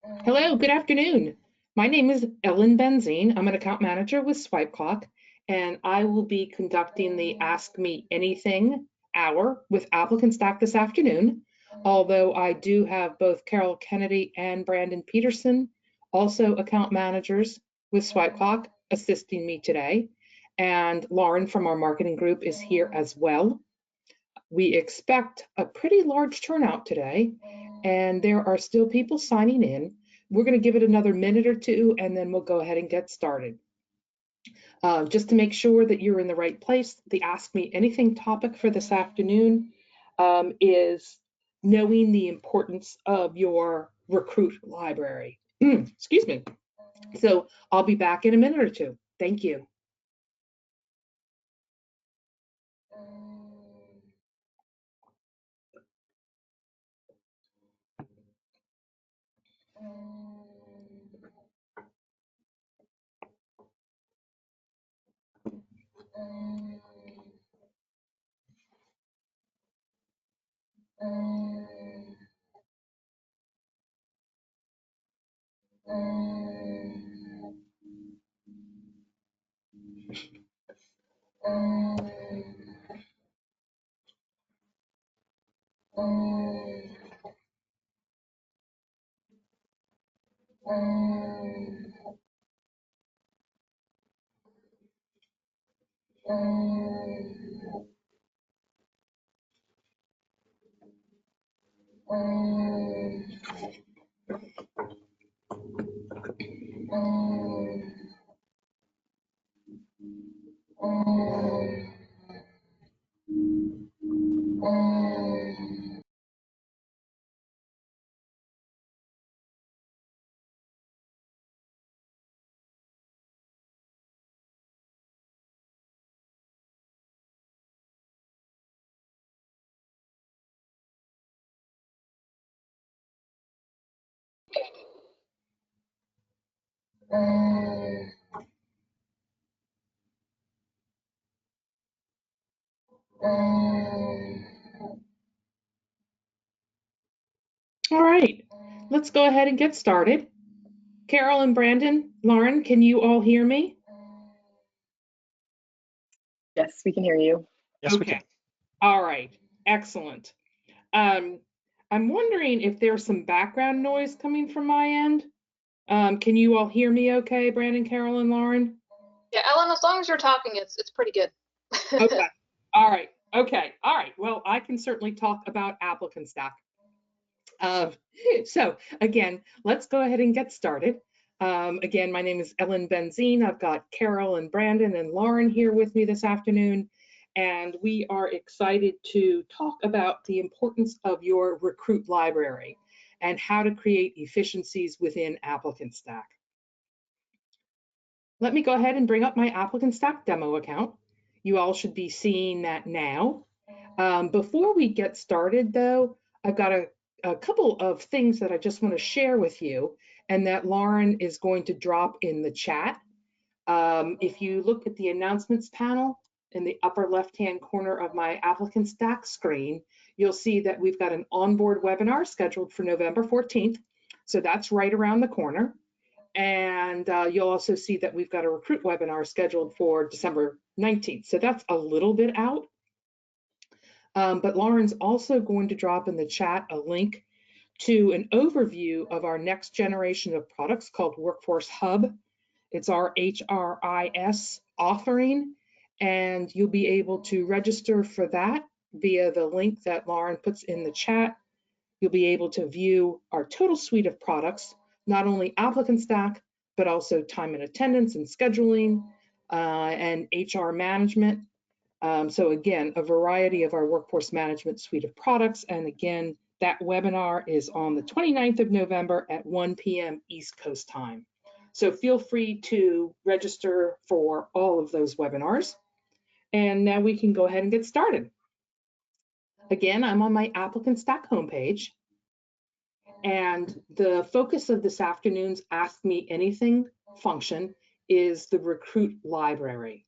Hello, good afternoon. My name is Ellen Benzine. I'm an account manager with SwipeClock, and I will be conducting the Ask Me Anything hour with ApplicantStack this afternoon. Although I do have both Carol Kennedy and Brandon Peterson, also account managers with SwipeClock, assisting me today. And Lauren from our marketing group is here as well. We expect a pretty large turnout today, and there are still people signing in. We're going to give it another minute or two, and then we'll go ahead and get started. Just to make sure that you're in the right place, the Ask Me Anything topic for this afternoon is knowing the importance of your recruit library. Excuse me. So I'll be back in a minute or two. Thank you. All right, let's go ahead and get started. Carol and Brandon, Lauren, can you all hear me? Yes, we can hear you. Yes, we can. All right, excellent. I'm wondering if there's some background noise coming from my end. Can you all hear me okay, Brandon, Carol, and Lauren? Yeah, Ellen, as long as you're talking, it's pretty good. Okay, all right, okay, all right. Well, I can certainly talk about ApplicantStack. So again, let's go ahead and get started. Again, my name is Ellen Benzine. I've got Carol and Brandon and Lauren here with me this afternoon, and we are excited to talk about the importance of your recruit library and how to create efficiencies within ApplicantStack. Let me go ahead and bring up my ApplicantStack demo account. You all should be seeing that now. Before we get started though, I've got a couple of things that I just want to share with you and that Lauren is going to drop in the chat. If you look at the announcements panel in the upper left-hand corner of my ApplicantStack screen, you'll see that we've got an onboard webinar scheduled for November 14th. So that's right around the corner. And you'll also see that we've got a recruit webinar scheduled for December 19th. So that's a little bit out. But Lauren's also going to drop in the chat a link to an overview of our next generation of products called Workforce Hub. It's our HRIS offering, and you'll be able to register for that via the link that Lauren puts in the chat. You'll be able to view our total suite of products, not only ApplicantStack, but also time and attendance and scheduling and HR management. So again, a variety of our workforce management suite of products. And again, that webinar is on the 29th of November at 1 p.m. East Coast time. So feel free to register for all of those webinars. And now we can go ahead and get started. Again, I'm on my ApplicantStack homepage. And the focus of this afternoon's Ask Me Anything function is the recruit library.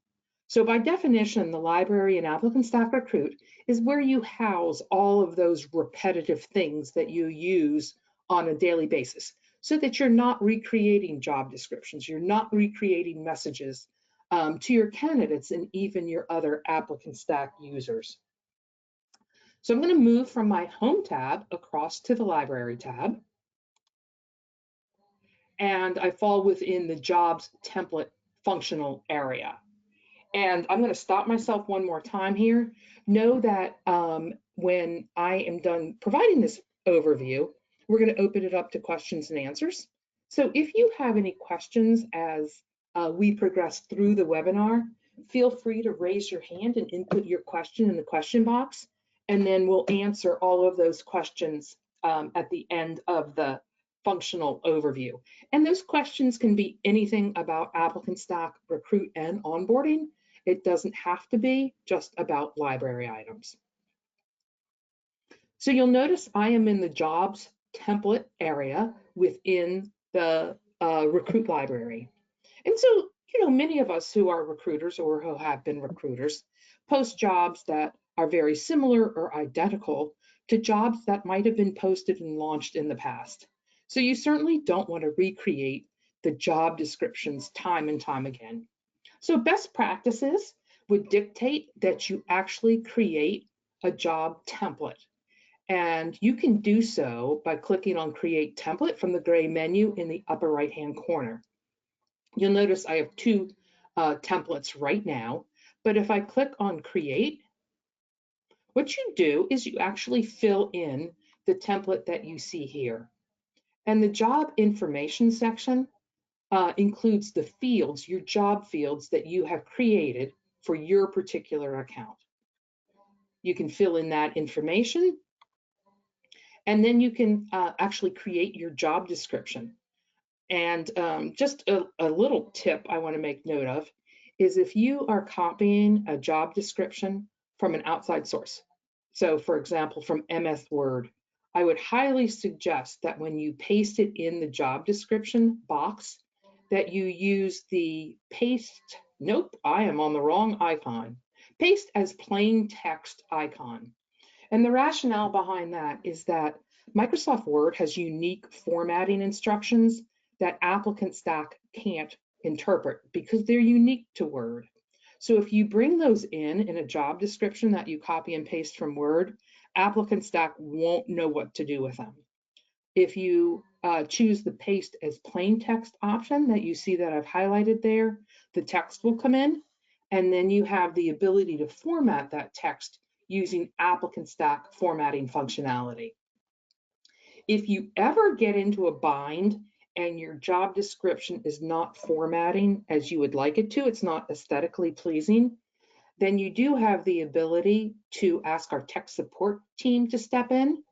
So by definition, the library in ApplicantStack Recruit is where you house all of those repetitive things that you use on a daily basis. so that you're not recreating job descriptions, you're not recreating messages to your candidates and even your other ApplicantStack users. So I'm going to move from my Home tab across to the Library tab. And I fall within the Jobs template functional area. And I'm going to stop myself one more time here. Know that when I am done providing this overview, we're going to open it up to questions and answers. So if you have any questions as we progress through the webinar, feel free to raise your hand and input your question in the question box, and then we'll answer all of those questions at the end of the functional overview. And those questions can be anything about ApplicantStack, Recruit, and onboarding. It doesn't have to be just about library items. So you'll notice I am in the Jobs template area within the Recruit library. And so, you know, many of us who are recruiters or who have been recruiters post jobs that are very similar or identical to jobs that might have been posted and launched in the past. So you certainly don't want to recreate the job descriptions time and time again. So best practices would dictate that you actually create a job template. And you can do so by clicking on Create Template from the gray menu in the upper right-hand corner. You'll notice I have two templates right now, but if I click on Create, what you do is you actually fill in the template that you see here. And the job information section includes the fields, your job fields that you have created for your particular account. You can fill in that information, and then you can actually create your job description. And just a little tip I want to make note of is if you are copying a job description from an outside source, so for example, from MS Word, I would highly suggest that when you paste it in the job description box, that you use the paste, nope, I am on the wrong icon, paste as plain text icon. And the rationale behind that is that Microsoft Word has unique formatting instructions that ApplicantStack can't interpret because they're unique to Word. So if you bring those in a job description that you copy and paste from Word, ApplicantStack won't know what to do with them. If you choose the paste as plain text option that you see that I've highlighted there, the text will come in, and then you have the ability to format that text using ApplicantStack formatting functionality. If you ever get into a bind and your job description is not formatting as you would like it to, it's not aesthetically pleasing, then you do have the ability to ask our tech support team to step in.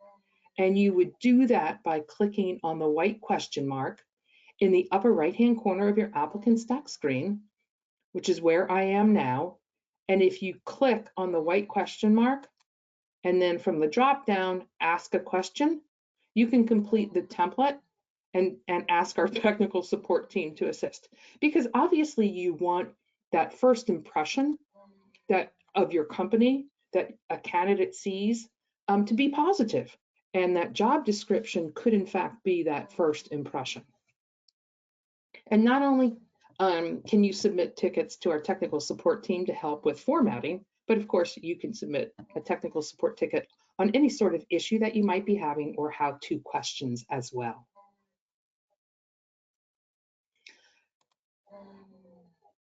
And you would do that by clicking on the white question mark in the upper right-hand corner of your ApplicantStack screen, which is where I am now. And if you click on the white question mark, and then from the drop down, ask a question, you can complete the template and ask our technical support team to assist. Because obviously you want that first impression that of your company that a candidate sees to be positive. And that job description could in fact be that first impression. And not only can you submit tickets to our technical support team to help with formatting, but of course you can submit a technical support ticket on any sort of issue that you might be having or how-to questions as well.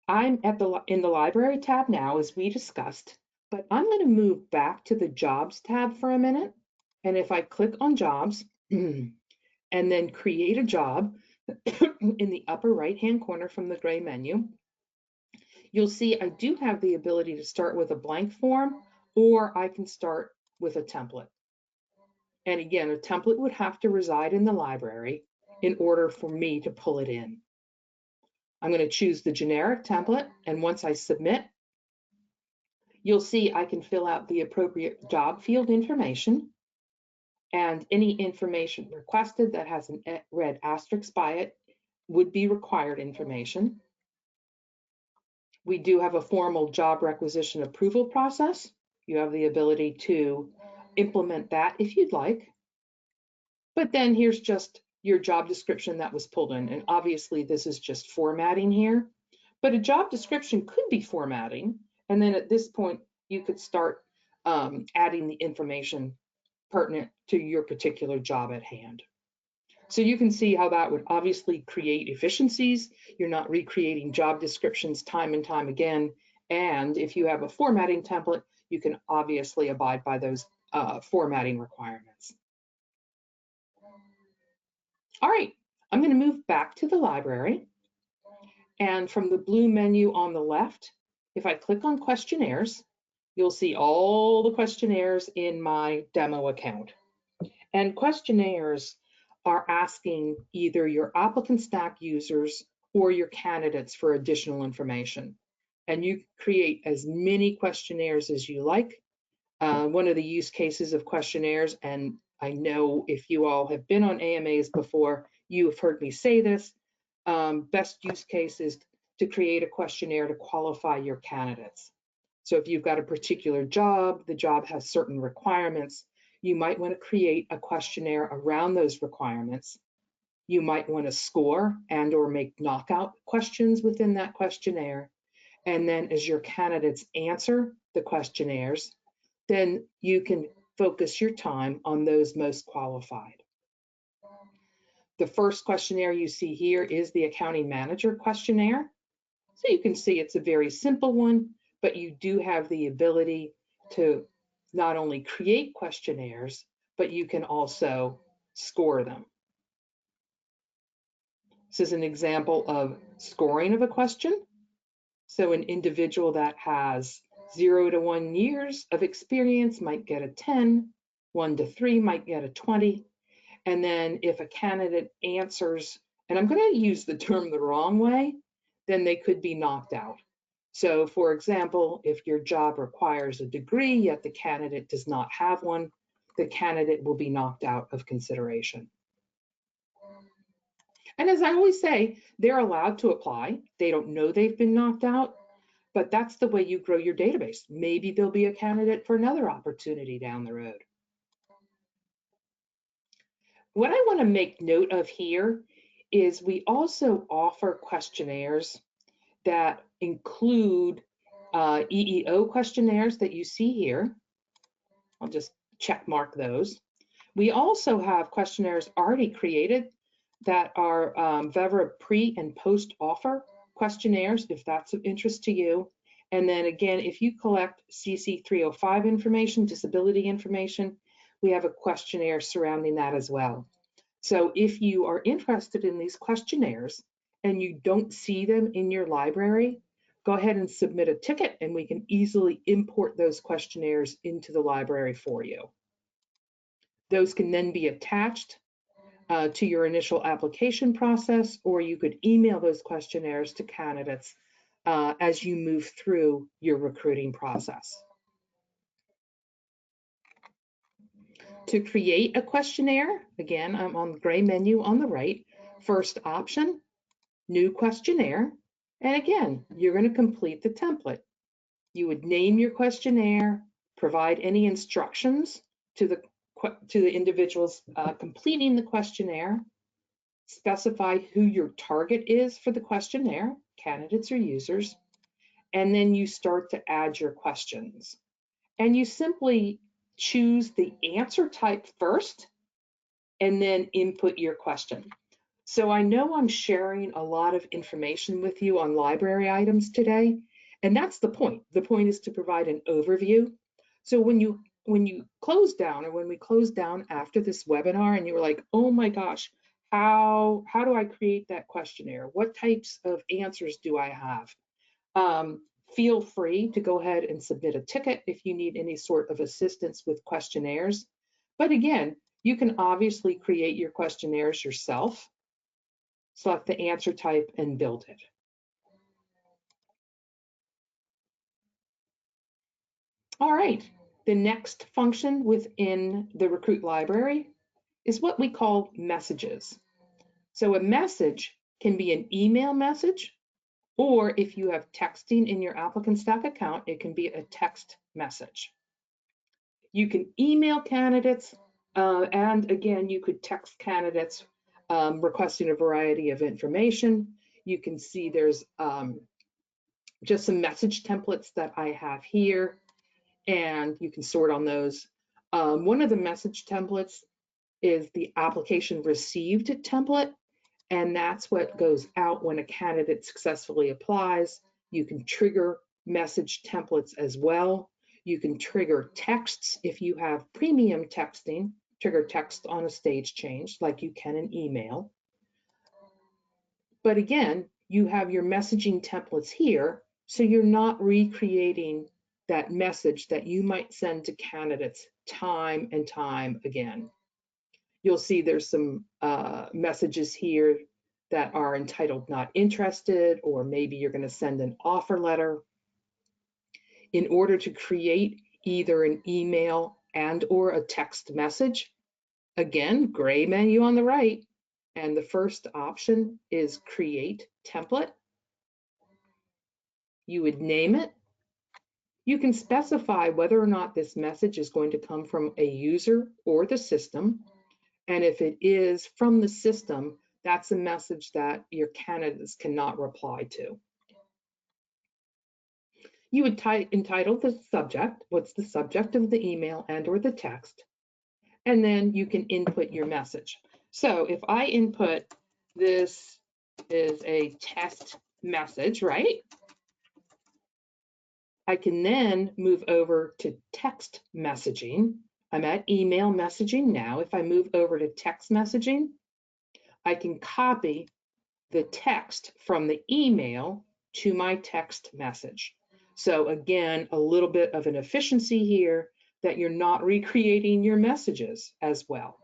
I'm in the library tab now, as we discussed, but I'm going to move back to the jobs tab for a minute. And if I click on jobs and then create a job in the upper right-hand corner from the gray menu, you'll see I do have the ability to start with a blank form, or I can start with a template. And again, a template would have to reside in the library in order for me to pull it in. I'm going to choose the generic template, and once I submit, you'll see I can fill out the appropriate job field information, and any information requested that has a red asterisk by it would be required information. We do have a formal job requisition approval process. You have the ability to implement that if you'd like. But then here's just your job description that was pulled in. And obviously this is just formatting here, but a job description could be formatting. And then at this point, you could start adding the information pertinent to your particular job at hand. So you can see how that would obviously create efficiencies. You're not recreating job descriptions time and time again. And if you have a formatting template, you can obviously abide by those formatting requirements. All right, I'm going to move back to the library. And from the blue menu on the left, if I click on questionnaires, you'll see all the questionnaires in my demo account. And questionnaires are asking either your ApplicantStack users or your candidates for additional information. And you create as many questionnaires as you like. One of the use cases of questionnaires, and I know if you all have been on AMAs before, you have heard me say this, best use case is to create a questionnaire to qualify your candidates. So if you've got a particular job, the job has certain requirements, you might want to create a questionnaire around those requirements. You might want to score and or make knockout questions within that questionnaire. And then as your candidates answer the questionnaires, then you can focus your time on those most qualified. The first questionnaire you see here is the accounting manager questionnaire. So you can see it's a very simple one, but you do have the ability to not only create questionnaires, but you can also score them. This is an example of scoring of a question. So an individual that has 0 to 1 years of experience might get a 10, 1 to 3 might get a 20. And then if a candidate answers, and I'm going to use the term the wrong way, then they could be knocked out. So for example, if your job requires a degree, yet the candidate does not have one, the candidate will be knocked out of consideration. And as I always say, they're allowed to apply. They don't know they've been knocked out, but that's the way you grow your database. Maybe they'll be a candidate for another opportunity down the road. What I want to make note of here is we also offer questionnaires that include EEO questionnaires that you see here. I'll just check mark those. We also have questionnaires already created that are VEVRA pre and post offer questionnaires, if that's of interest to you. And then again, if you collect CC 305 information, disability information, we have a questionnaire surrounding that as well. So if you are interested in these questionnaires and you don't see them in your library, go ahead and submit a ticket and we can easily import those questionnaires into the library for you. Those can then be attached to your initial application process, or you could email those questionnaires to candidates as you move through your recruiting process. To create a questionnaire, again, I'm on the gray menu on the right, first option, new questionnaire. And again, you're going to complete the template. You would name your questionnaire, provide any instructions to the individuals completing the questionnaire, specify who your target is for the questionnaire, candidates or users, and then you start to add your questions. And you simply choose the answer type first and then input your question. So I know I'm sharing a lot of information with you on library items today, and that's the point. The point is to provide an overview. So when you close down, or when we close down after this webinar and you were like, oh my gosh, how do I create that questionnaire? What types of answers do I have? Feel free to go ahead and submit a ticket if you need any sort of assistance with questionnaires. But again, you can obviously create your questionnaires yourself, select the answer type and build it. All right, the next function within the Recruit library is what we call messages. So a message can be an email message, or if you have texting in your ApplicantStack account, it can be a text message. You can email candidates, and again, you could text candidates requesting a variety of information. You can see there's just some message templates that I have here, and you can sort on those. One of the message templates is the application received template, and that's what goes out when a candidate successfully applies. You can trigger message templates as well. You can trigger texts if you have premium texting, trigger text on a stage change like you can in email. But again, you have your messaging templates here, so you're not recreating that message that you might send to candidates time and time again. You'll see there's some messages here that are entitled not interested, or maybe you're going to send an offer letter. In order to create either an email and or a text message, again, gray menu on the right, and the first option is create template. You would name it. You can specify whether or not this message is going to come from a user or the system. And if it is from the system, that's a message that your candidates cannot reply to. You would entitle the subject, what's the subject of the email and or the text, and then you can input your message. So if I input, this is a test message, right? I can then move over to text messaging. I'm at email messaging now. If I move over to text messaging, I can copy the text from the email to my text message. So again, a little bit of an efficiency here that you're not recreating your messages as well.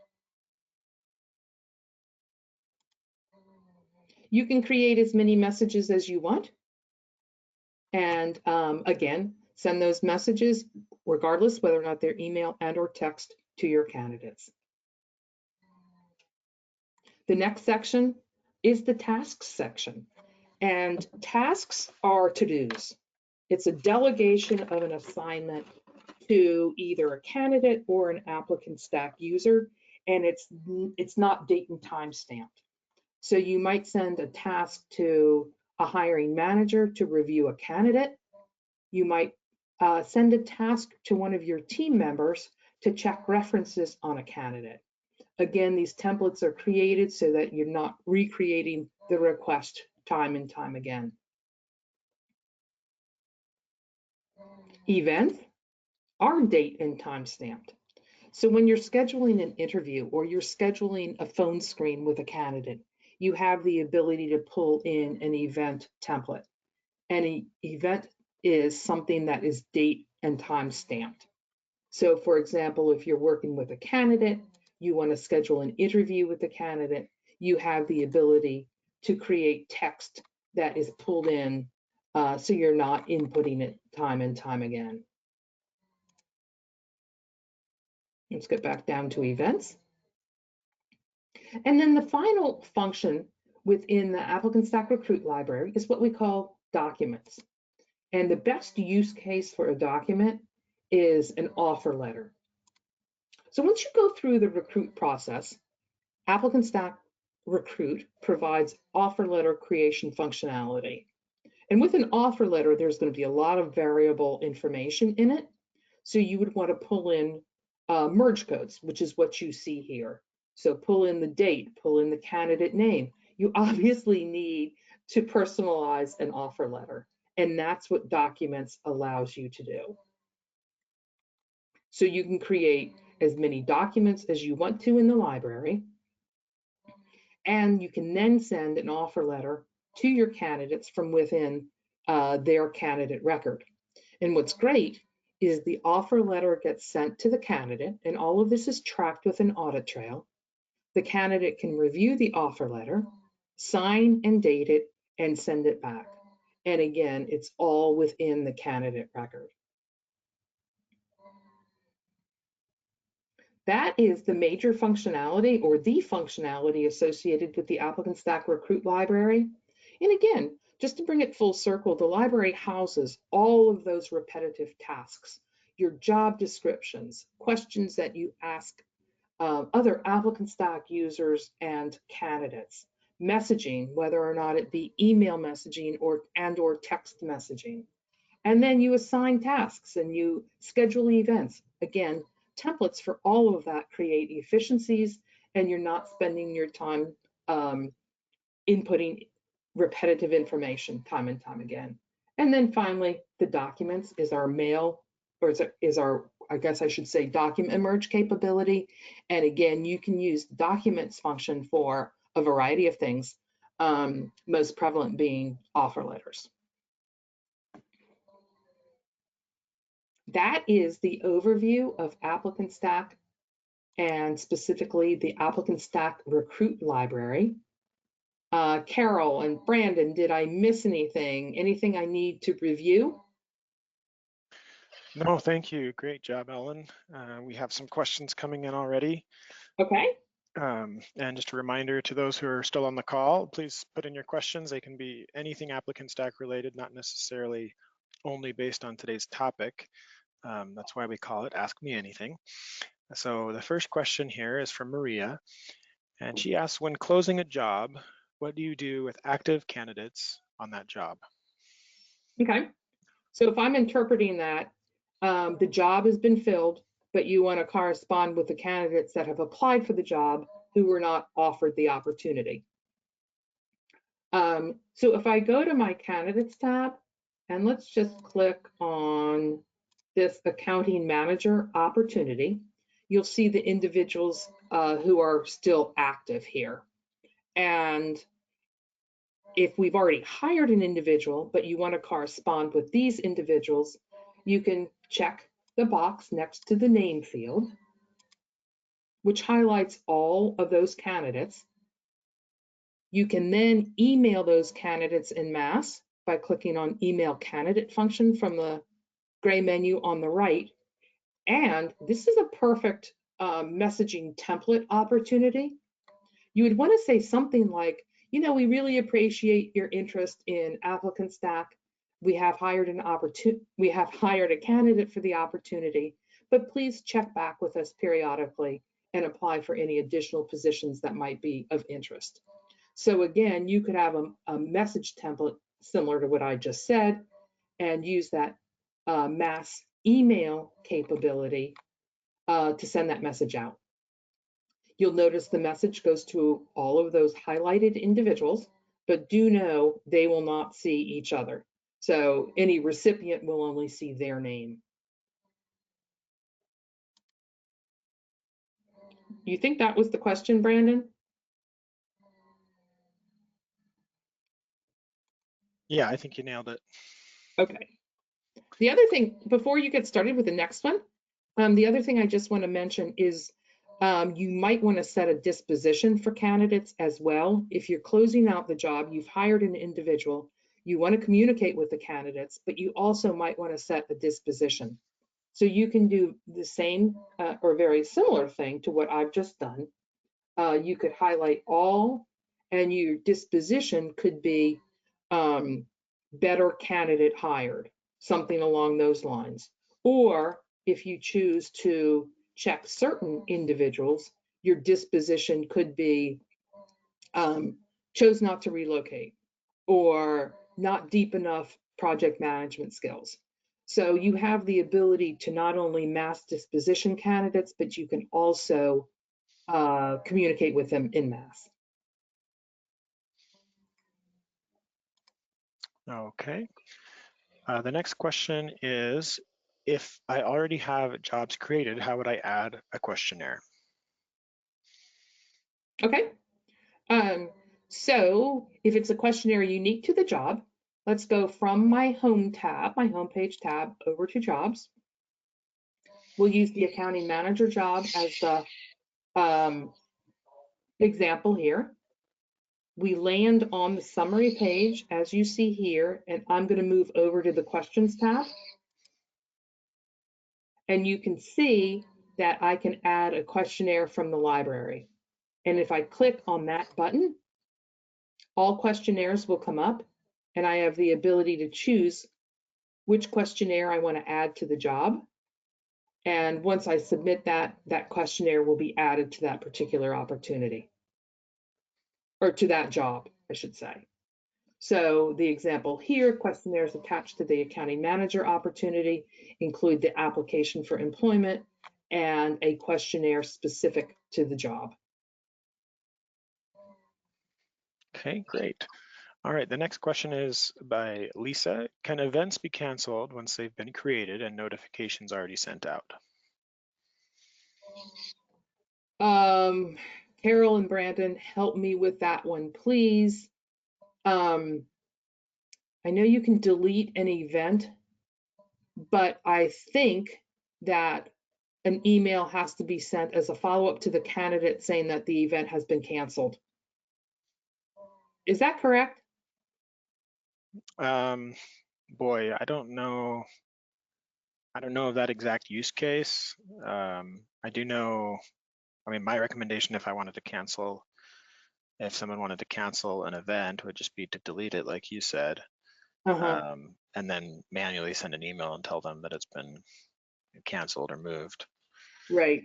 You can create as many messages as you want. And again, send those messages regardless whether or not they're email and or text to your candidates. The next section is the tasks section. And tasks are to-dos. It's a delegation of an assignment to either a candidate or an ApplicantStack user, and it's not date and time stamped. So you might send a task to a hiring manager to review a candidate. You might send a task to one of your team members to check references on a candidate. Again, these templates are created so that you're not recreating the request time and time again. Events are date and time stamped. So when you're scheduling an interview or you're scheduling a phone screen with a candidate, you have the ability to pull in an event template. An event is something that is date and time stamped. So for example, if you're working with a candidate, you want to schedule an interview with the candidate, you have the ability to create text that is pulled in so you're not inputting it time and time again. Let's get back down to events. And then the final function within the ApplicantStack Recruit library is what we call documents. And the best use case for a document is an offer letter. So once you go through the recruit process, ApplicantStack Recruit provides offer letter creation functionality. And with an offer letter, there's going to be a lot of variable information in it. So you would want to pull in merge codes, which is what you see here. So pull in the date, pull in the candidate name. You obviously need to personalize an offer letter, and that's what documents allows you to do. So you can create as many documents as you want to in the library, and you can then send an offer letter to your candidates from within their candidate record. And what's great is the offer letter gets sent to the candidate, and all of this is tracked with an audit trail. The candidate can review the offer letter, sign and date it, and send it back. And again, it's all within the candidate record. That is the major functionality, or the functionality associated with the ApplicantStack Recruit library. And again, just to bring it full circle, the library houses all of those repetitive tasks, your job descriptions, questions that you ask other ApplicantStack users and candidates, messaging, whether or not it be email messaging or text messaging. And then you assign tasks and you schedule events. Again, templates for all of that create efficiencies, and you're not spending your time inputting repetitive information time and time again. And then finally, the documents is our mail, or is our, I guess I should say, document merge capability. And again, you can use documents function for a variety of things, most prevalent being offer letters. That is the overview of ApplicantStack, and specifically the ApplicantStack Recruit Library. Carol and Brandon, did I miss anything? Anything I need to review? No, thank you. Great job, Ellen. We have some questions coming in already. Okay. And just a reminder to those who are still on the call, please put in your questions. They can be anything ApplicantStack related, not necessarily only based on today's topic. That's why we call it Ask Me Anything. So the first question here is from Maria, and she asks, when closing a job, what do you do with active candidates on that job? Okay. So if I'm interpreting that, the job has been filled, but you want to correspond with the candidates that have applied for the job who were not offered the opportunity. So if I go to my candidates tab, and let's just click on this accounting manager opportunity, you'll see the individuals who are still active here. And if we've already hired an individual, but you want to correspond with these individuals, you can check the box next to the name field, which highlights all of those candidates. You can then email those candidates en masse by clicking on Email Candidate function from the gray menu on the right. And this is a perfect messaging template opportunity. You would want to say something like, you know, we really appreciate your interest in ApplicantStack. We have hired a candidate for the opportunity, but please check back with us periodically and apply for any additional positions that might be of interest. So again, you could have a message template similar to what I just said and use that mass email capability to send that message out. You'll notice the message goes to all of those highlighted individuals, but do know they will not see each other. So any recipient will only see their name. You think that was the question, Brandon? Yeah, I think you nailed it. Okay. The other thing, before you get started with the next one, the other thing I just want to mention is you might want to set a disposition for candidates as well. If you're closing out the job, you've hired an individual, you want to communicate with the candidates, but you also might want to set a disposition. So you can do the same or very similar thing to what I've just done. You could highlight all, and your disposition could be better candidate hired, something along those lines. Or if you choose to check certain individuals, your disposition could be chose not to relocate or not deep enough project management skills. So you have the ability to not only mass disposition candidates, but you can also communicate with them in mass. Okay. The next question is, if I already have jobs created, how would I add a questionnaire? Okay. So if it's a questionnaire unique to the job, let's go from my home tab, my homepage tab, over to jobs. We'll use the accounting manager job as the example here. We land on the summary page, as you see here, and I'm going to move over to the questions tab. And you can see that I can add a questionnaire from the library. And if I click on that button, all questionnaires will come up, and I have the ability to choose which questionnaire I want to add to the job. And once I submit that, that questionnaire will be added to that particular opportunity, or to that job, I should say. So the example here, questionnaires attached to the accounting manager opportunity include the application for employment and a questionnaire specific to the job. Okay, great. All right, the next question is by Lisa. Can events be canceled once they've been created and notifications already sent out? Carol and Brandon, help me with that one, please. I know you can delete an event, but I think that an email has to be sent as a follow-up to the candidate saying that the event has been canceled. Is that correct? Boy, I don't know of that exact use case. I do know, I mean, my recommendation if someone wanted to cancel an event would just be to delete it, like you said, and then manually send an email and tell them that it's been canceled or moved. Right.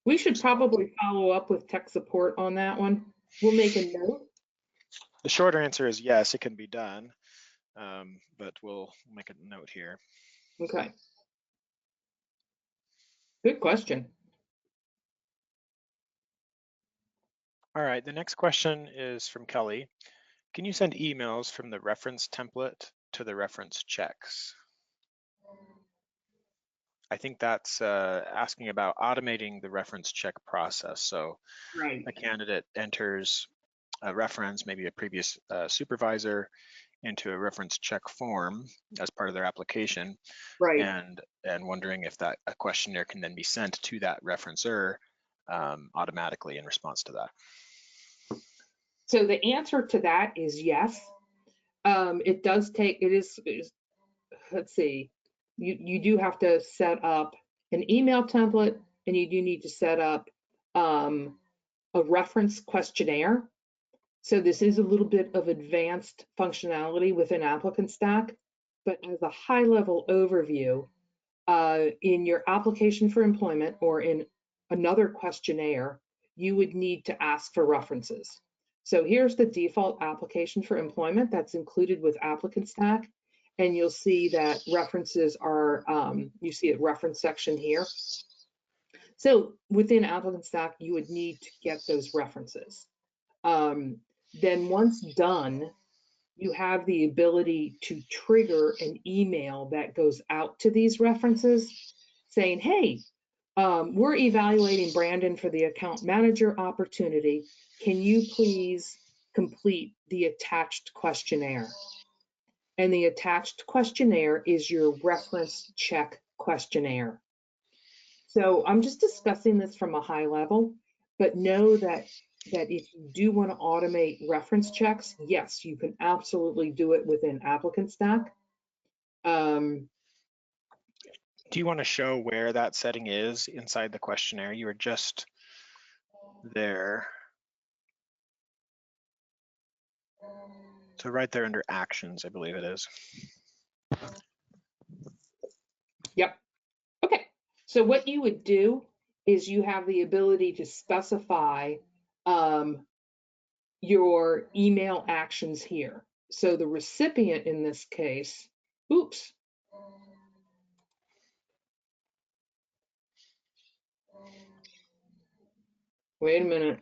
We should probably follow up with tech support on that one. We'll make a note. The shorter answer is yes, it can be done, but we'll make a note here. Okay. Good question. All right, the next question is from Kelly. Can you send emails from the reference template to the reference checks? I think that's asking about automating the reference check process. So Right. a candidate enters a reference, maybe a previous supervisor, into a reference check form as part of their application, Right. and wondering if that a questionnaire can then be sent to that referencer automatically in response to that. So the answer to that is yes. It does take, let's see, you do have to set up an email template, and you do need to set up a reference questionnaire. So this is a little bit of advanced functionality within ApplicantStack, but as a high-level overview, in your application for employment or in another questionnaire, you would need to ask for references. So here's the default application for employment that's included with ApplicantStack, and you'll see that references are, you see a reference section here. So within ApplicantStack, you would need to get those references. Then once done, you have the ability to trigger an email that goes out to these references saying, hey, we're evaluating Brandon for the account manager opportunity. Can you please complete the attached questionnaire? And the attached questionnaire is your reference check questionnaire. So I'm just discussing this from a high level, but know that if you do want to automate reference checks, yes, you can absolutely do it within ApplicantStack. Do you want to show where that setting is inside the questionnaire? You were just there. So right there under actions, I believe it is. Yep. Okay. So what you would do is you have the ability to specify your email actions here. So the recipient in this case, oops. Wait a minute.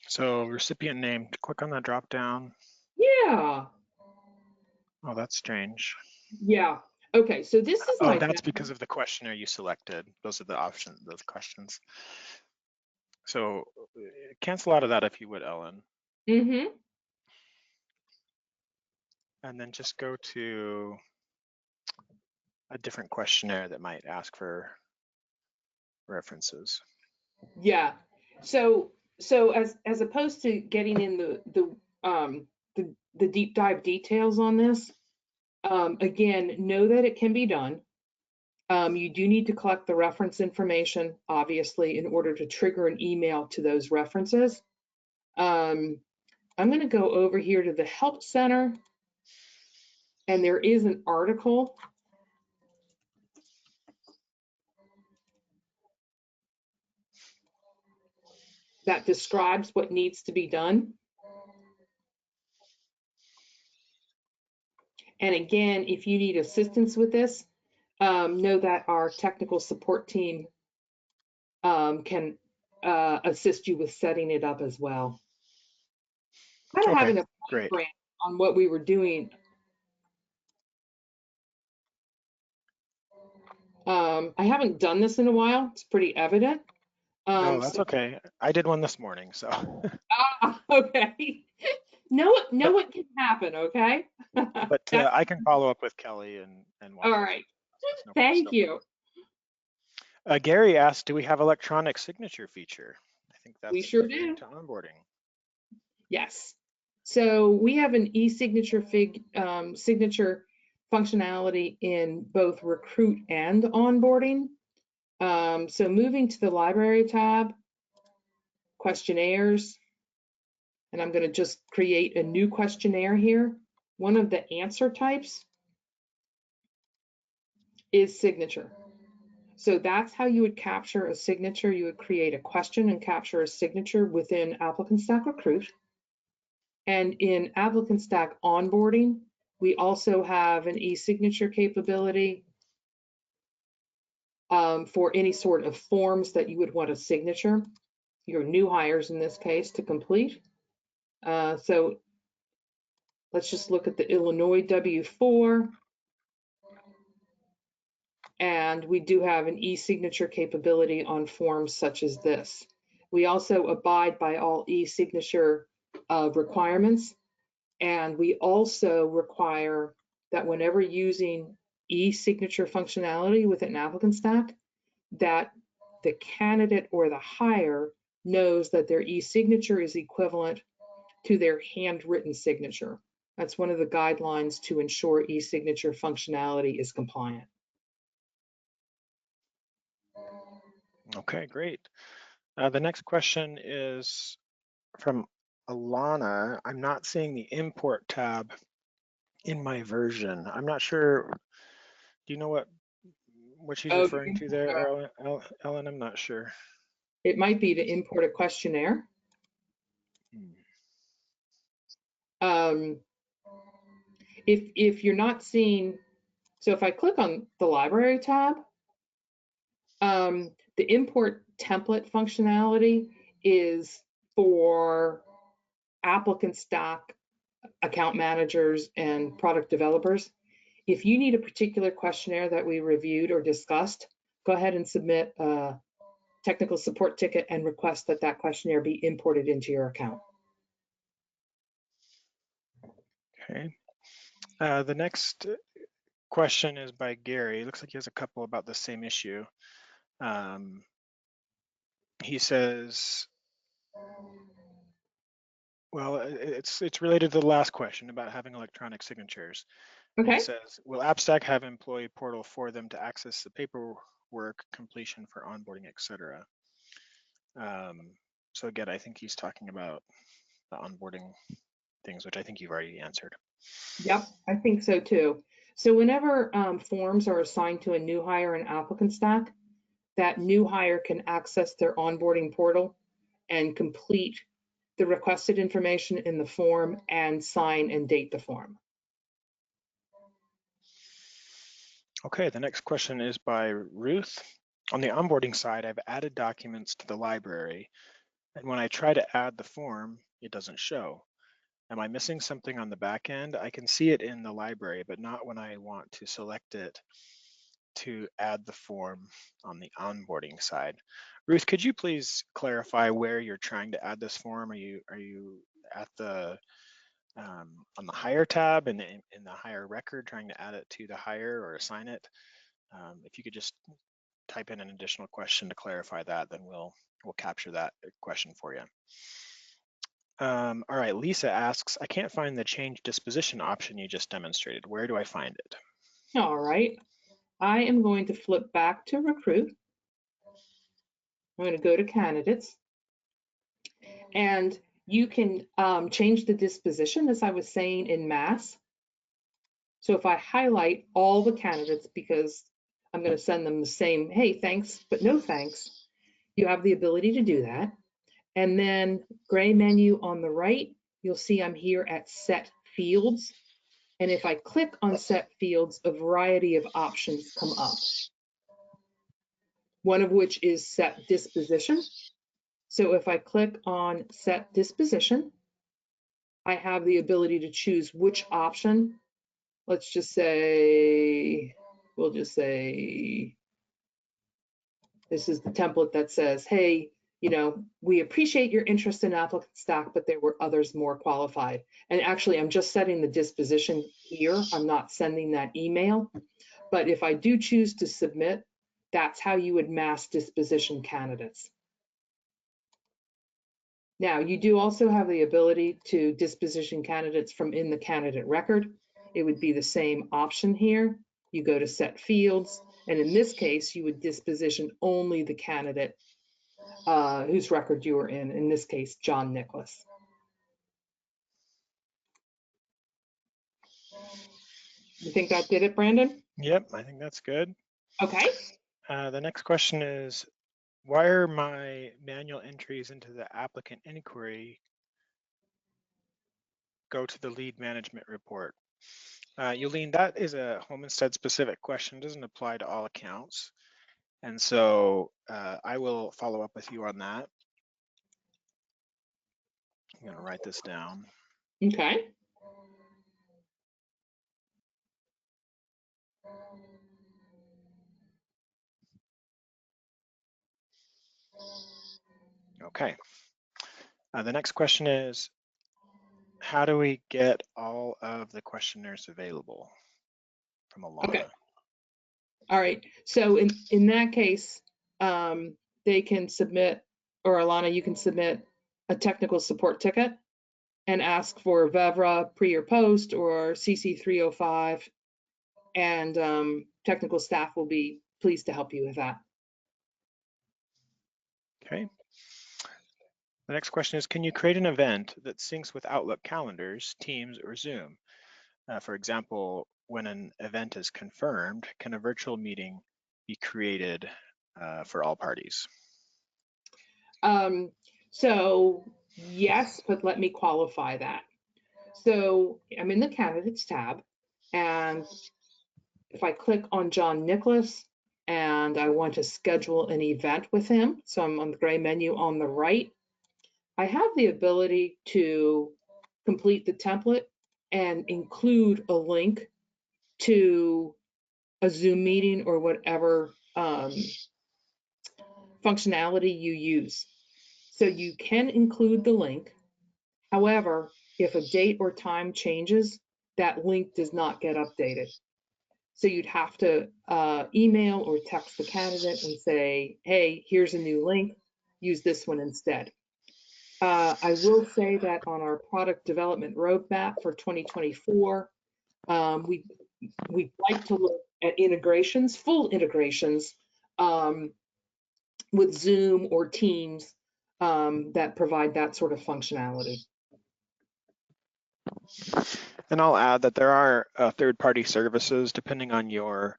So recipient name, click on that drop down. Yeah. Oh, that's strange. Yeah. Okay. So this is Oh, my that's because of the questionnaire you selected. Those are the options, those questions. So cancel out of that if you would, Ellen. Mm-hmm. And then just go to a different questionnaire that might ask for references. Yeah. So as opposed to getting in the deep dive details on this, again, know that it can be done. You do need to collect the reference information, obviously, in order to trigger an email to those references. I'm going to go over here to the Help Center, and there is an article that describes what needs to be done. And again, if you need assistance with this, know that our technical support team can assist you with setting it up as well. Kind of Okay, having a great. brand on what we were doing. I haven't done this in a while. It's pretty evident. No, that's So, okay. I did one this morning, so. okay. know what can happen, okay? But That's I can follow up with Kelly and walk all her through right. the process, no Thank problem. you. Gary asked, do we have electronic signature feature? I think We that's sure referring do. to onboarding. Yes. So we have an e-signature signature functionality in both recruit and onboarding. So moving to the library tab, questionnaires, and I'm going to just create a new questionnaire here. One of the answer types is signature. So that's how you would capture a signature. You would create a question and capture a signature within ApplicantStack Recruit. And in ApplicantStack Onboarding, we also have an e-signature capability for any sort of forms that you would want a signature, your new hires in this case, to complete. So let's just look at the Illinois W-4. And we do have an e-signature capability on forms such as this. We also abide by all e-signature requirements. And we also require that whenever using e-signature functionality within ApplicantStack, that the candidate or the hire knows that their e-signature is equivalent to their handwritten signature. That's one of the guidelines to ensure e-signature functionality is compliant. Okay, great. The next question is from Alana. I'm not seeing the import tab in my version. I'm not sure. Do you know what she's referring to there, Ellen? I'm not sure. It might be to import a questionnaire. If you're not seeing, so if I click on the library tab, the import template functionality is for ApplicantStack account managers and product developers. If you need a particular questionnaire that we reviewed or discussed, go ahead and submit a technical support ticket and request that that questionnaire be imported into your account. Okay. The next question is by Gary. It looks like he has a couple about the same issue. He says, well, it's related to the last question about having electronic signatures. Okay. He says, will AppStack have employee portal for them to access the paperwork completion for onboarding, etc.? So again, I think he's talking about the onboarding things, which I think you've already answered. Yep, I think so too. So whenever forms are assigned to a new hire in ApplicantStack, that new hire can access their onboarding portal and complete the requested information in the form and sign and date the form. Okay, the next question is by Ruth. On the onboarding side, I've added documents to the library, and when I try to add the form, it doesn't show. Am I missing something on the back end? I can see it in the library, but not when I want to select it to add the form on the onboarding side. Ruth, could you please clarify where you're trying to add this form? Are you at the on the hire tab in the hire record, trying to add it to the hire or assign it? If you could just type in an additional question to clarify that, then we'll capture that question for you. All right, Lisa asks, I can't find the change disposition option you just demonstrated. Where do I find it? All right, I am going to flip back to Recruit. I'm going to go to Candidates. And you can change the disposition, as I was saying, in mass. So if I highlight all the candidates, because I'm going to send them the same, hey, thanks, but no thanks, you have the ability to do that. And then gray menu on the right, you'll see I'm here at Set Fields. And if I click on Set Fields, a variety of options come up. One of which is Set Disposition. So if I click on Set Disposition, I have the ability to choose which option. Let's just say, we'll just say, this is the template that says, hey, you know, we appreciate your interest in ApplicantStack, but there were others more qualified. And actually, I'm just setting the disposition here. I'm not sending that email. But if I do choose to submit, that's how you would mass disposition candidates. Now, you do also have the ability to disposition candidates from in the candidate record. It would be the same option here. You go to Set Fields, and in this case, you would disposition only the candidate whose record you were in this case, John Nicholas. You think that did it, Brandon? Yep, I think that's good. Okay. The next question is, why are my manual entries into the applicant inquiry go to the lead management report? Yulene, that is a Homestead specific question, doesn't apply to all accounts. And so I will follow up with you on that. I'm gonna write this down. Okay. Okay. The next question is, how do we get all of the questionnaires available? From Alana. Okay. All right. So in that case, they can submit, or Alana, you can submit a technical support ticket and ask for VEVRA pre or post or CC 305, and technical staff will be pleased to help you with that. Okay. The next question is, can you create an event that syncs with Outlook calendars, Teams, or Zoom? For example, when an event is confirmed, can a virtual meeting be created for all parties? So yes, but let me qualify that. So I'm in the candidates tab, and if I click on John Nicholas and I want to schedule an event with him, so I'm on the gray menu on the right, I have the ability to complete the template and include a link to a Zoom meeting or whatever functionality you use. So you can include the link. However, if a date or time changes, that link does not get updated. So you'd have to email or text the candidate and say, hey, here's a new link, use this one instead. I will say that on our product development roadmap for 2024, we'd like to look at integrations, full integrations with Zoom or Teams that provide that sort of functionality. And I'll add that there are third-party services depending on your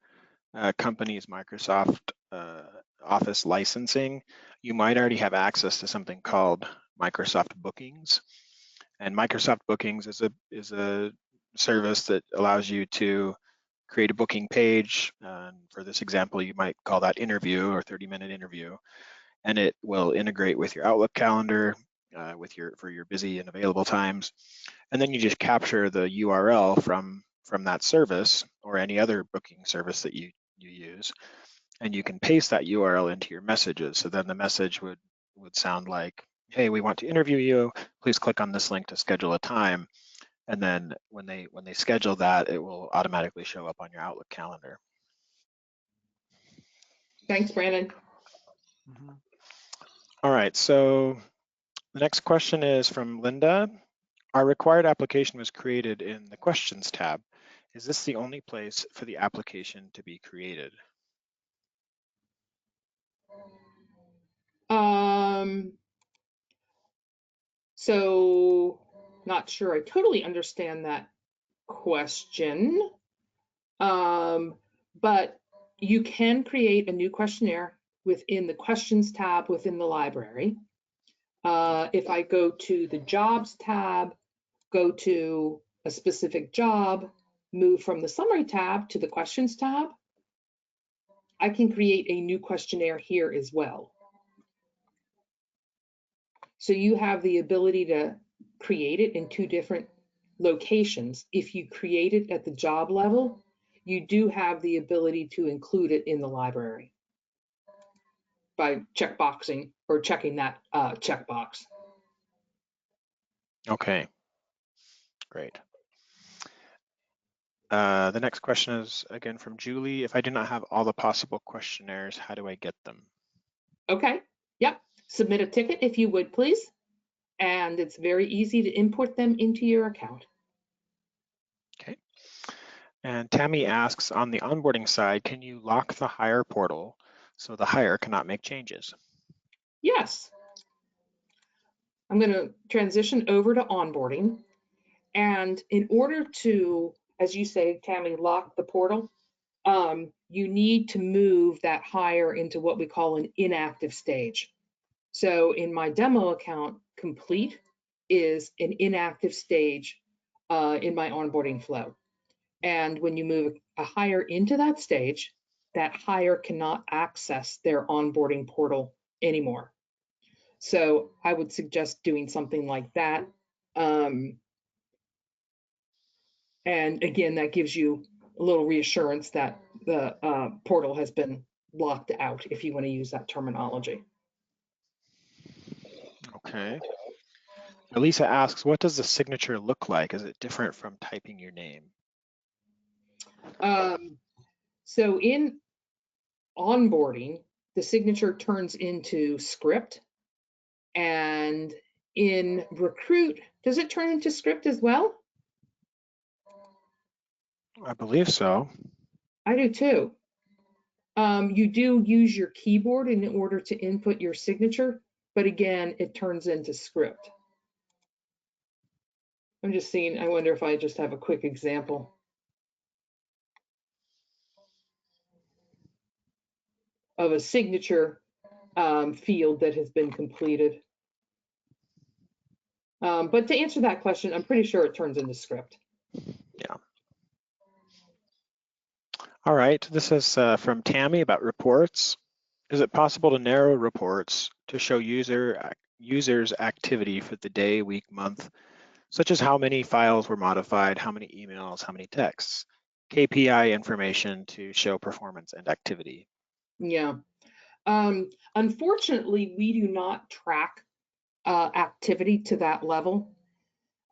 company's Microsoft Office licensing. You might already have access to something called Microsoft Bookings. And Microsoft Bookings is a service that allows you to create a booking page. For this example, you might call that interview or 30-minute interview, and it will integrate with your Outlook calendar for your busy and available times. And then you just capture the URL from that service or any other booking service that you use, and you can paste that URL into your messages. So then the message would sound like, hey, we want to interview you. Please click on this link to schedule a time. And then when they schedule that, it will automatically show up on your Outlook calendar. Thanks, Brandon. All right, so the next question is from Linda. Our required application was created in the Questions tab. Is this the only place for the application to be created? So not sure I totally understand that question, but you can create a new questionnaire within the Questions tab within the library. If I go to the Jobs tab, go to a specific job, move from the Summary tab to the Questions tab, I can create a new questionnaire here as well. So you have the ability to create it in two different locations. If you create it at the job level, you do have the ability to include it in the library by checkboxing or checking that checkbox. Okay, great. The next question is again from Julie. If I do not have all the possible questionnaires, how do I get them? Okay, yep. Submit a ticket if you would, please. And it's very easy to import them into your account. Okay. And Tammy asks, on the onboarding side, can you lock the hire portal so the hire cannot make changes? Yes. I'm going to transition over to onboarding. And in order to, as you say, Tammy, lock the portal, you need to move that hire into what we call an inactive stage. So in my demo account, complete is an inactive stage in my onboarding flow. And when you move a hire into that stage, that hire cannot access their onboarding portal anymore. So I would suggest doing something like that. And again, that gives you a little reassurance that the portal has been locked out, if you want to use that terminology. Okay. Elisa asks, what does the signature look like? Is it different from typing your name? So in onboarding, the signature turns into script. And in Recruit, does it turn into script as well? I believe so. I do too. You do use your keyboard in order to input your signature, but again, it turns into script. I'm just seeing, I wonder if I just have a quick example of a signature field that has been completed. But to answer that question, I'm pretty sure it turns into script. Yeah. All right, this is from Tammy about reports. Is it possible to narrow reports to show users activity for the day, week, month, such as how many files were modified, how many emails, how many texts, KPI information to show performance and activity? Yeah. Unfortunately, we do not track activity to that level.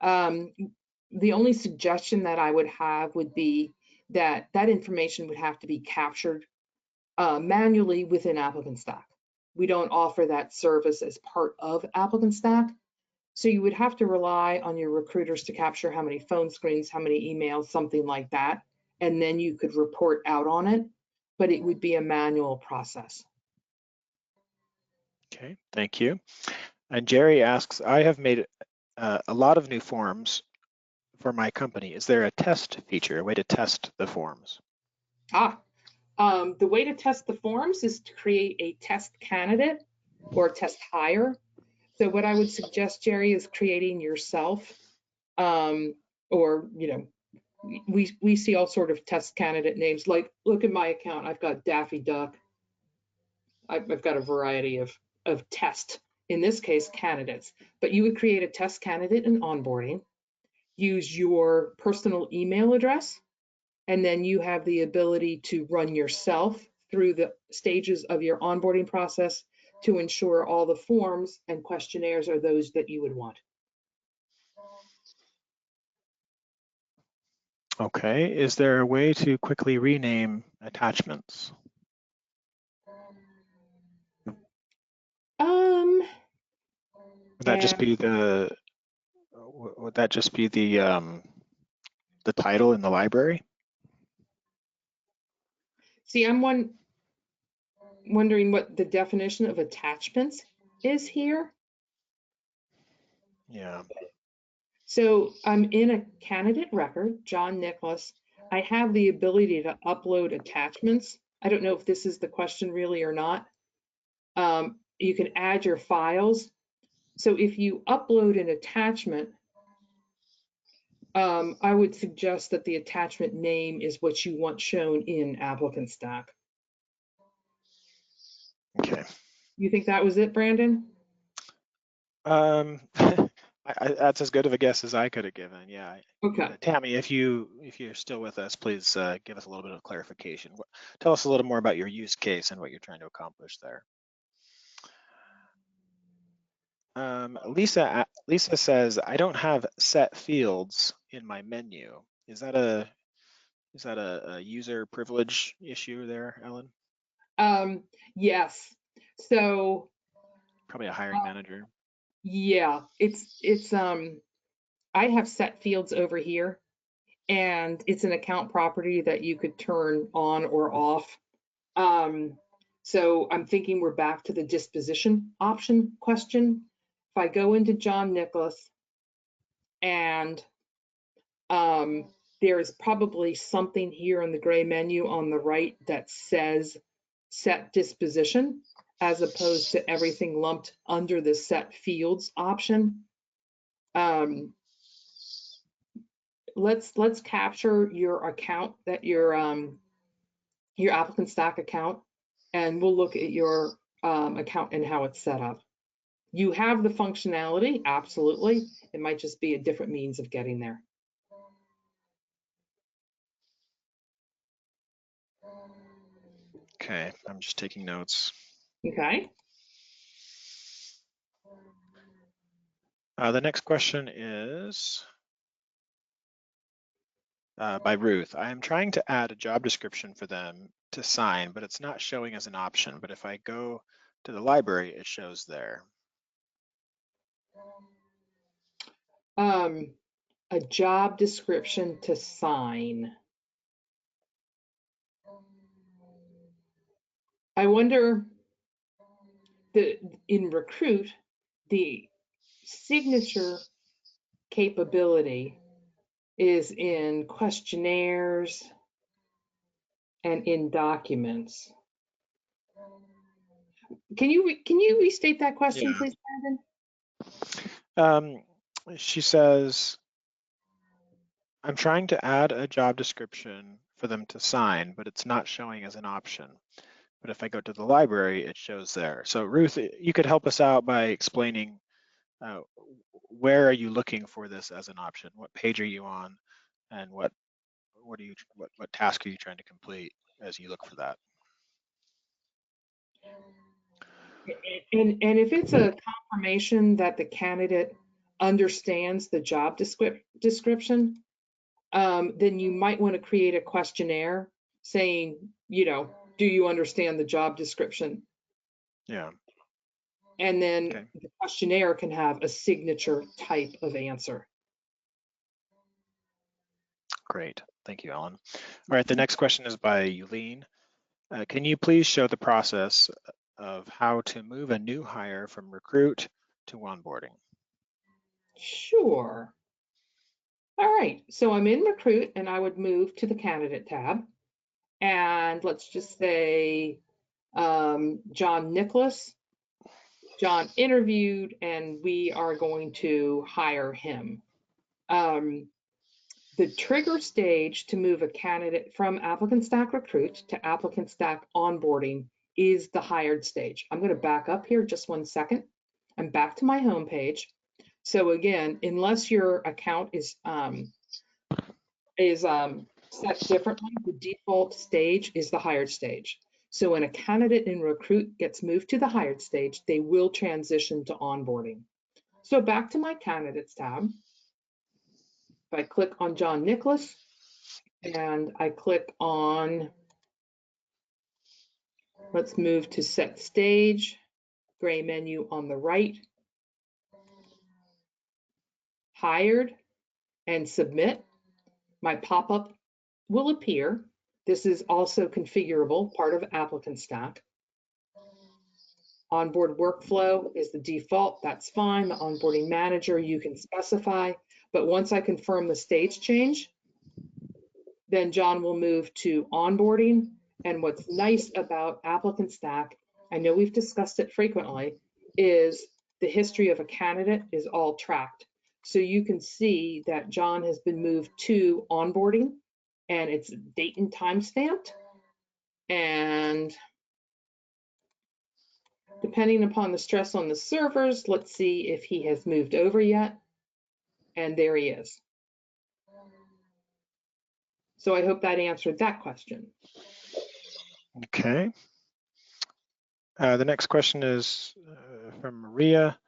The only suggestion that I would have would be that that information would have to be captured manually within ApplicantStack. We don't offer that service as part of ApplicantStack. So you would have to rely on your recruiters to capture how many phone screens, how many emails, something like that. And then you could report out on it, but it would be a manual process. Okay, thank you. And Jerry asks, I have made a lot of new forms for my company. Is there a test feature, a way to test the forms? The way to test the forms is to create a test candidate or a test hire. So what I would suggest, Jerry, is creating yourself, or, you know, we see all sort of test candidate names. Like, look at my account. I've got Daffy Duck. I've got a variety of test, in this case, candidates. But you would create a test candidate in onboarding, use your personal email address, and then you have the ability to run yourself through the stages of your onboarding process to ensure all the forms and questionnaires are those that you would want. Okay, is there a way to quickly rename attachments? Would that just be the title in the library? See, I'm wondering what the definition of attachments is here. Yeah. So I'm in a candidate record, John Nicholas. I have the ability to upload attachments. I don't know if this is the question really or not. You can add your files. So if you upload an attachment, I would suggest that the attachment name is what you want shown in ApplicantStack. Okay. You think that was it, Brandon? That's as good of a guess as I could have given. Yeah. Okay. Tammy, if you're still with us, please give us a little bit of clarification. Tell us a little more about your use case and what you're trying to accomplish there. Lisa says, I don't have set fields in my menu. Is that a user privilege issue there, Ellen? Yes. So Probably a hiring manager. yeah, it's I have set fields over here, and it's an account property that you could turn on or off. So I'm thinking we're back to the disposition option question. If I go into John Nicholas and there is probably something here in the gray menu on the right that says set disposition, as opposed to everything lumped under the set fields option. Let's capture your account, that your ApplicantStack account, and we'll look at your account and how it's set up. You have the functionality, absolutely. It might just be a different means of getting there. Okay, I'm just taking notes. Okay. The next question is by Ruth. I am trying to add a job description for them to sign, but it's not showing as an option. But if I go to the library, it shows there. A job description to sign. I wonder that in Recruit, the signature capability is in questionnaires and in documents. Can you restate that question, please, Brandon? She says, I'm trying to add a job description for them to sign, but it's not showing as an option. But if I go to the library, it shows there. So Ruth, you could help us out by explaining where are you looking for this as an option? What page are you on, and what task are you trying to complete as you look for that? And if it's a confirmation that the candidate understands the job description, then you might want to create a questionnaire saying, do you understand the job description? Yeah. And then the questionnaire can have a signature type of answer. Great. Thank you, Ellen. All right, the next question is by Yulene. Can you please show the process of how to move a new hire from recruit to onboarding? Sure. All right, so I'm in Recruit and I would move to the Candidate tab. And let's just say John Nicholas. John interviewed and we are going to hire him. The trigger stage to move a candidate from ApplicantStack Recruit to ApplicantStack Onboarding is the hired stage. I'm going to back up here just 1 second. I'm back to my home page. So again, unless your account is set differently, the default stage is the hired stage. So when a candidate in Recruit gets moved to the hired stage, they will transition to onboarding. So back to my Candidates tab. If I click on John Nicholas and I click on, let's move to set stage, gray menu on the right, hired, and submit, my pop-up will appear. This is also configurable, part of ApplicantStack. Onboard workflow is the default, that's fine. The onboarding manager you can specify, but once I confirm the stage change, then John will move to onboarding. And what's nice about ApplicantStack, I know we've discussed it frequently, is the history of a candidate is all tracked. So you can see that John has been moved to onboarding, and it's date and time stamped. And depending upon the stress on the servers, let's see if he has moved over yet. And there he is. So I hope that answered that question. Okay. The next question is from Maria,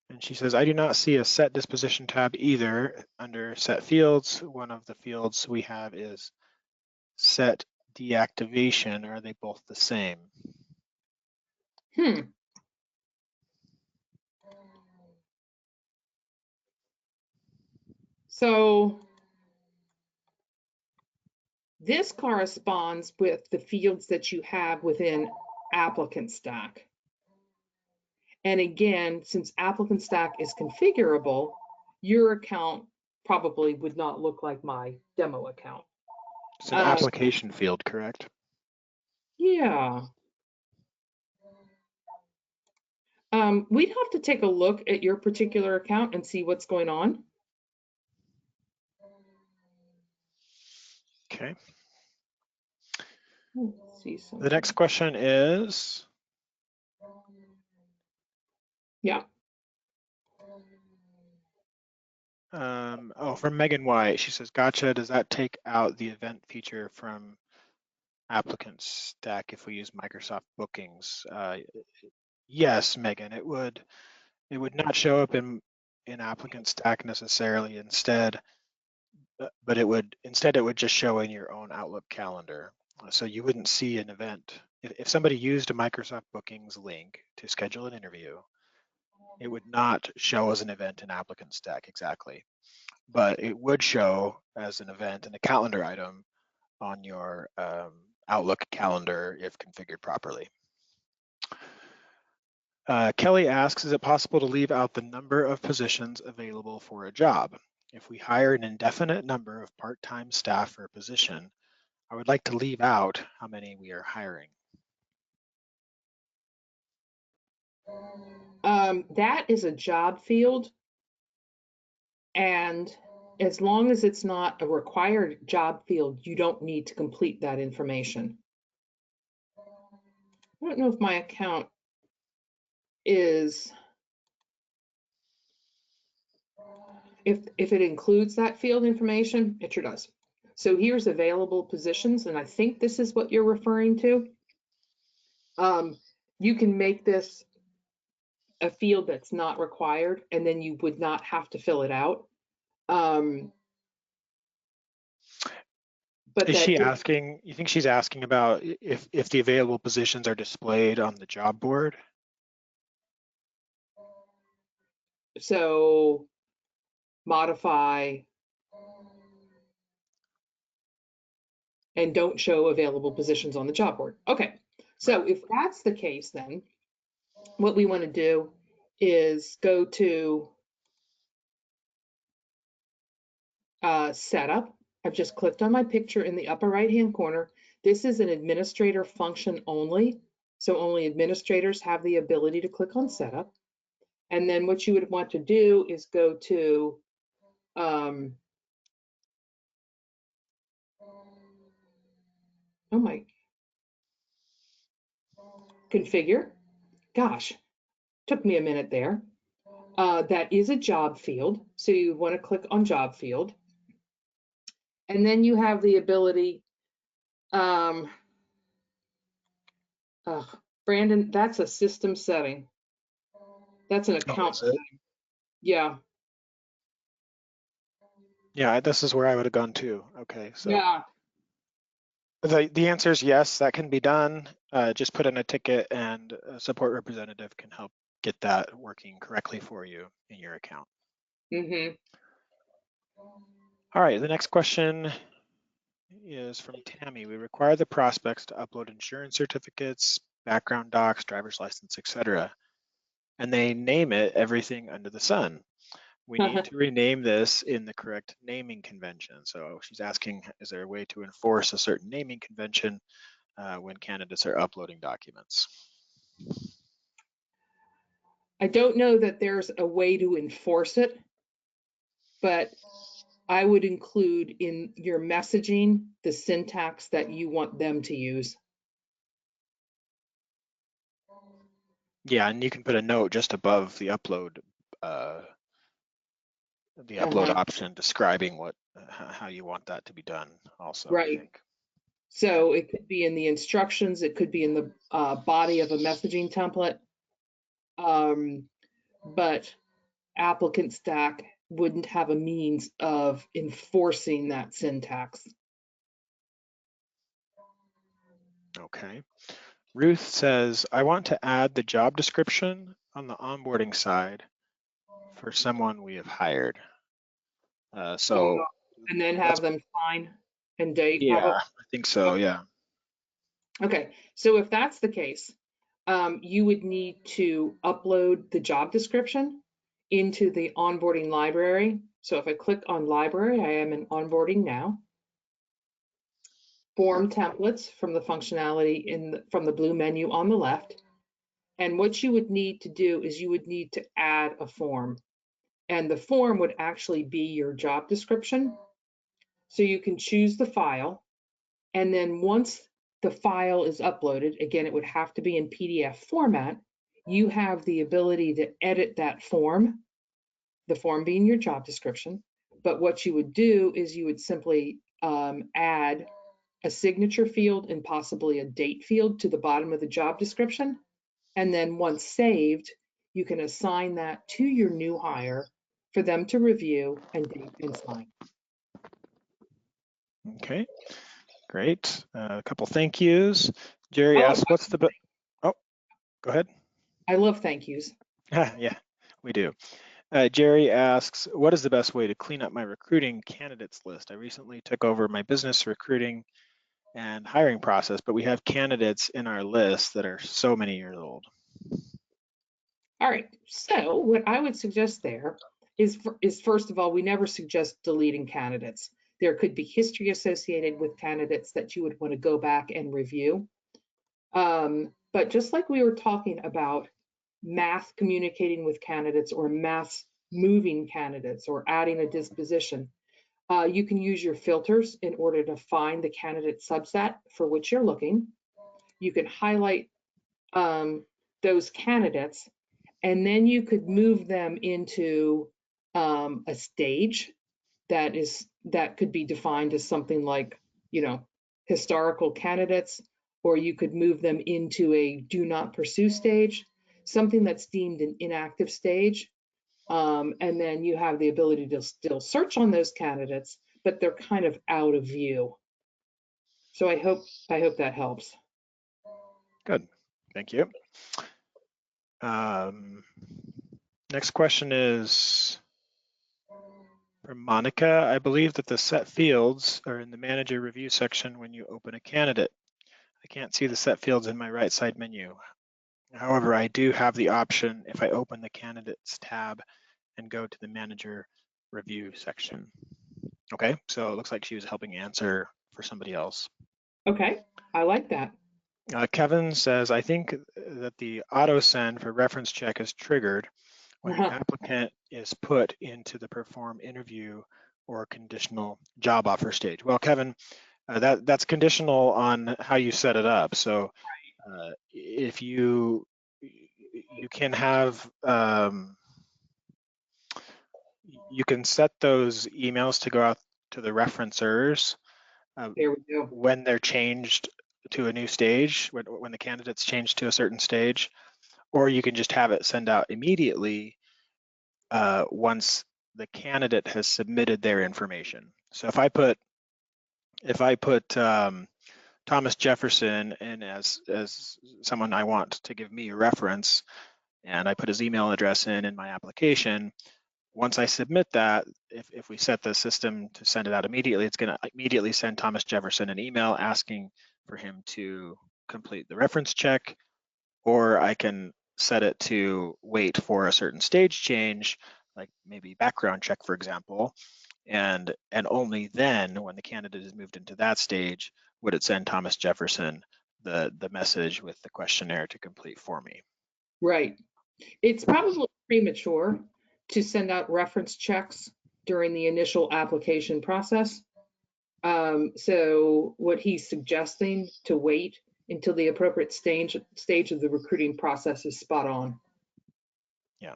and she says, I do not see a set disposition tab either under set fields. One of the fields we have is set deactivation. Are they both the same? So this corresponds with the fields that you have within ApplicantStack. And again, since ApplicantStack is configurable, your account probably would not look like my demo account. It's an application field, correct? Yeah. We'd have to take a look at your particular account and see what's going on. Okay. Let's see something. The next question is, Yeah. from Megan White. She says, gotcha. Does that take out the event feature from ApplicantStack if we use Microsoft Bookings? Yes, Megan, it would not show up in ApplicantStack necessarily instead, but it would just show in your own Outlook calendar. So you wouldn't see an event. If somebody used a Microsoft Bookings link to schedule an interview, it would not show as an event in ApplicantStack exactly, but it would show as an event and a calendar item on your Outlook calendar if configured properly. Kelly asks, is it possible to leave out the number of positions available for a job? If we hire an indefinite number of part-time staff for a position, I would like to leave out how many we are hiring. That is a job field. And as long as it's not a required job field, you don't need to complete that information. I don't know if my account is, if it includes that field information, it sure does. So here's available positions, and I think this is what you're referring to. You can make this a field that's not required, and then you would not have to fill it out. But is she asking, you think she's asking about if the available positions are displayed on the job board? So modify and don't show available positions on the job board. Okay, so if that's the case, then what we want to do is go to setup. I've just clicked on my picture in the upper right-hand corner. This is an administrator function only. So only administrators have the ability to click on setup. And then what you would want to do is go to configure. Gosh, took me a minute there. That is a job field. So you want to click on job field. And then you have the ability, Brandon, that's a system setting. That's an account setting. Yeah. Yeah, this is where I would have gone too. Okay, so Yeah. The answer is yes, that can be done. Just put in a ticket and a support representative can help get that working correctly for you in your account. Mm-hmm. All right, the next question is from Tammy. We require the prospects to upload insurance certificates, background docs, driver's license, etc. And they name it everything under the sun. We need to rename this in the correct naming convention. So she's asking, is there a way to enforce a certain naming convention when candidates are uploading documents? I don't know that there's a way to enforce it, but I would include in your messaging the syntax that you want them to use. Yeah, and you can put a note just above the upload option describing what how you want that to be done also, I Right. think. So it could be in the instructions, it could be in the body of a messaging template. But ApplicantStack wouldn't have a means of enforcing that syntax. Okay. Ruth says, I want to add the job description on the onboarding side for someone we have hired. And then have them sign and date. Yeah, I think so, yeah. Okay, so if that's the case, you would need to upload the job description into the onboarding library. So if I click on library, I am in onboarding now. Form templates from the functionality from the blue menu on the left. And what you would need to do is you would need to add a form. And the form would actually be your job description. So you can choose the file. And then once the file is uploaded, again, it would have to be in PDF format, you have the ability to edit that form, the form being your job description. But what you would do is you would simply add a signature field and possibly a date field to the bottom of the job description. And then once saved, you can assign that to your new hire for them to review and date and sign. Okay, great. A couple thank yous. Jerry asks, what's the, oh, go ahead. I love thank yous. Yeah, we do. Jerry asks, what is the best way to clean up my recruiting candidates list? I recently took over my business recruiting and hiring process, but we have candidates in our list that are so many years old. All right, so what I would suggest there is first of all, we never suggest deleting candidates. There could be history associated with candidates that you would want to go back and review. But just like we were talking about mass communicating with candidates or mass moving candidates or adding a disposition, you can use your filters in order to find the candidate subset for which you're looking. You can highlight those candidates, and then you could move them into a stage that could be defined as something like, historical candidates, or you could move them into a do not pursue stage, something that's deemed an inactive stage. And then you have the ability to still search on those candidates, but they're kind of out of view. So I hope that helps. Good, thank you. Next question is from Monica. I believe that the set fields are in the manager review section when you open a candidate. I can't see the set fields in my right side menu. However, I do have the option if I open the candidates tab and go to the manager review section. Okay, so it looks like she was helping answer for somebody else. Okay, I like that. Kevin says, I think that the auto send for reference check is triggered when the applicant is put into the perform interview or conditional job offer stage. Well, Kevin, that's conditional on how you set it up. So if you can have, you can set those emails to go out to the referencers There we go. when they're changed to a new stage, when the candidate's changed to a certain stage, or you can just have it send out immediately once the candidate has submitted their information. So if I put Thomas Jefferson in as someone I want to give me a reference, and I put his email address in my application, once I submit that, if we set the system to send it out immediately, it's going to immediately send Thomas Jefferson an email asking for him to complete the reference check, or I can set it to wait for a certain stage change, like maybe background check, for example, and only then, when the candidate is moved into that stage, would it send Thomas Jefferson the message with the questionnaire to complete for me. Right. It's probably premature to send out reference checks during the initial application process. So what he's suggesting to wait until the appropriate stage of the recruiting process is spot on. Yeah.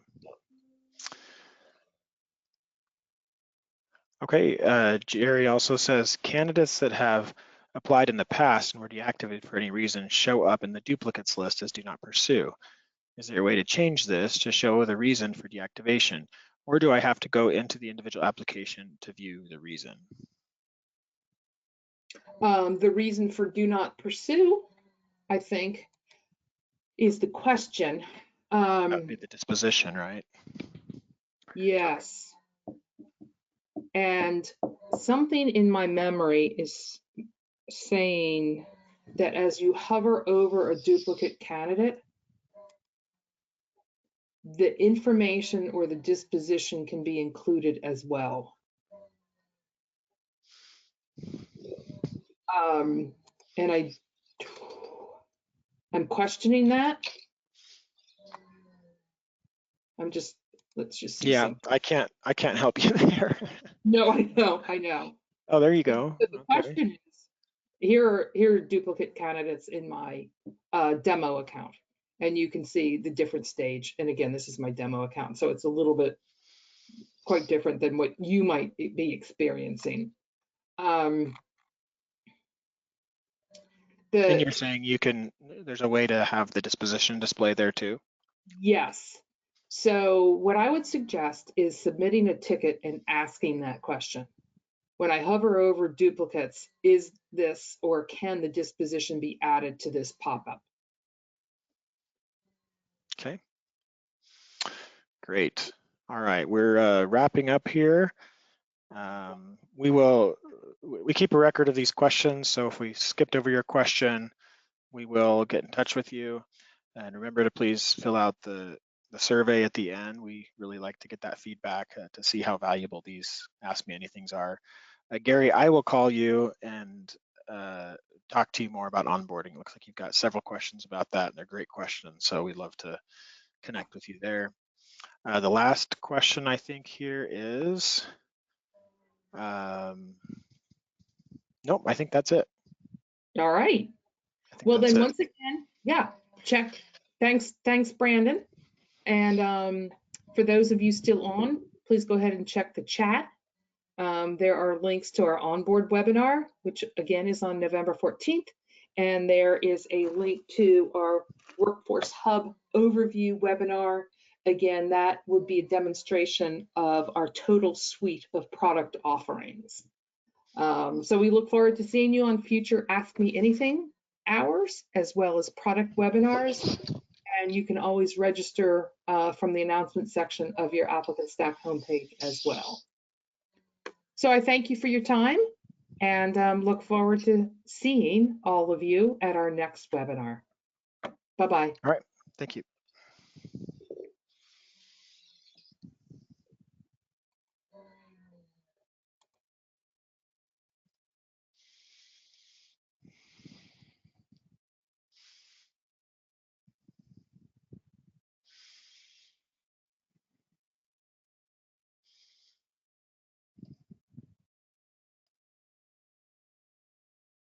Okay, Jerry also says candidates that have applied in the past and were deactivated for any reason show up in the duplicates list as do not pursue. Is there a way to change this to show the reason for deactivation? Or do I have to go into the individual application to view the reason? The reason for do not pursue, I think, is the question. That would be the disposition, right? Yes. And something in my memory is saying that as you hover over a duplicate candidate, the information or the disposition can be included as well. And I'm questioning that. Let's just see. Yeah, something. I can't help you there. No, I know. Oh, there you go. So the Okay. question is, here are duplicate candidates in my demo account, and you can see the different stage. And again, this is my demo account, so it's a little bit quite different than what you might be experiencing. And you're saying there's a way to have the disposition display there too? Yes. So what I would suggest is submitting a ticket and asking that question. When I hover over duplicates, is this or can the disposition be added to this pop-up? Okay. Great. All right, we're wrapping up here. We keep a record of these questions, so if we skipped over your question, we will get in touch with you. And remember to please fill out the survey at the end. We really like to get that feedback to see how valuable these Ask Me Anythings are. Gary, I will call you and talk to you more about onboarding. Looks like you've got several questions about that, and they're great questions, so we'd love to connect with you there. The last question I think here is, nope, I think that's it. All right. Well, then once again, yeah, check. Thanks, Brandon. And for those of you still on, please go ahead and check the chat. There are links to our onboard webinar, which again is on November 14th. And there is a link to our Workforce Hub overview webinar. Again, that would be a demonstration of our total suite of product offerings. So we look forward to seeing you on future Ask Me Anything hours, as well as product webinars. And you can always register from the announcement section of your ApplicantStack homepage as well. So I thank you for your time and look forward to seeing all of you at our next webinar. Bye-bye. All right, thank you.